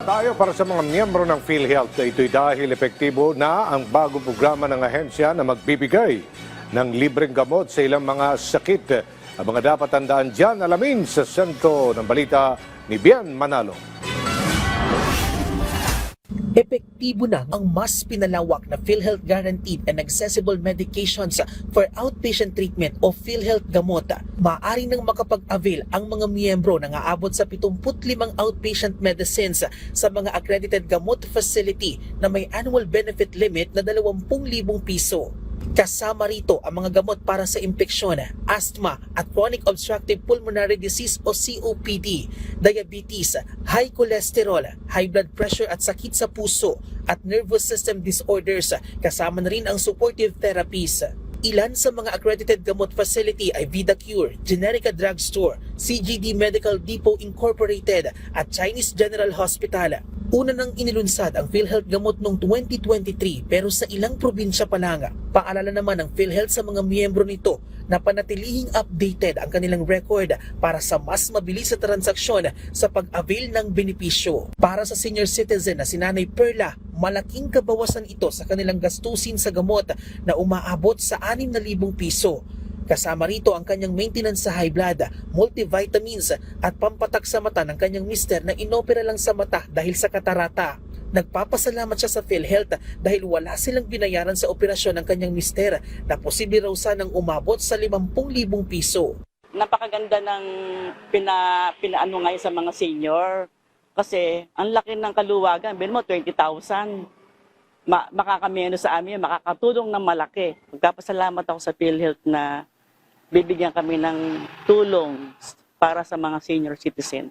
tayo para sa mga miyembro ng PhilHealth. Ito'y dahil epektibo na ang bagong programa ng ahensya na magbibigay ng libreng gamot sa ilang mga sakit. Ang mga dapat tandaan dyan, alamin sa sentro ng balita ni Bian Manalo. Epektibo na ang mas pinalawak na PhilHealth Guaranteed and Accessible Medications for Outpatient Treatment o PhilHealth Gamot. Maaari nang makapag-avail ang mga miyembro na aabot sa 75 outpatient medicines sa mga accredited gamot facility na may annual benefit limit na 20,000 piso. Kasama rito ang mga gamot para sa impeksyon, asthma at chronic obstructive pulmonary disease o COPD, diabetes, high cholesterol, high blood pressure at sakit sa puso at nervous system disorders, kasama na rin ang supportive therapies. Ilan sa mga accredited gamot facility ay VidaCure, Generica Drugstore, CGD Medical Depot Incorporated at Chinese General Hospital. Una nang inilunsad ang PhilHealth Gamot noong 2023 pero sa ilang probinsya pa lang. Paalala naman ng PhilHealth sa mga miyembro nito na panatilihing updated ang kanilang record para sa mas mabilis na transaksyon sa pag-avail ng benepisyo. Para sa senior citizen na si Nanay Perla, malaking kabawasan ito sa kanilang gastusin sa gamot na umaabot sa 6,000 piso. Kasama rito ang kanyang maintenance sa high blood, multivitamins at pampatak sa mata ng kanyang mister na inopera lang sa mata dahil sa katarata. Nagpapasalamat siya sa PhilHealth dahil wala silang binayaran sa operasyon ng kanyang mister na posible raw sanang umabot sa 50,000 piso. Napakaganda ng pinaano ngayon sa mga senior kasi ang laki ng kaluwagan, bilhin mo 20,000. Makakameno sa amin, makakatulong ng malaki. Magpapasalamat ako sa PhilHealth na bibigyan kami ng tulong para sa mga senior citizen.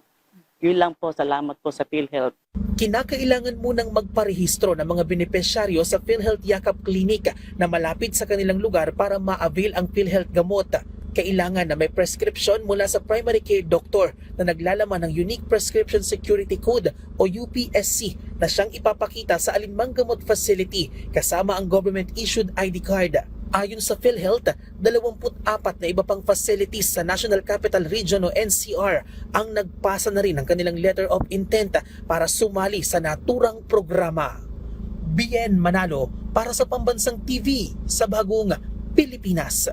Yun lang po, salamat po sa PhilHealth. Kinakailangan munang magparehistro ng mga benepisyaryo sa PhilHealth Yakap Clinic na malapit sa kanilang lugar para ma-avail ang PhilHealth gamot. Kailangan na may prescription mula sa primary care doctor na naglalaman ng Unique Prescription Security Code o UPSC na siyang ipapakita sa alinmang gamot facility kasama ang government-issued ID card. Ayon sa PhilHealth, 24 na iba pang facilities sa National Capital Region o NCR ang nagpasa na rin ng kanilang letter of intent para sumali sa naturang programa. Bien Manalo para sa Pambansang TV sa Bagong Pilipinas.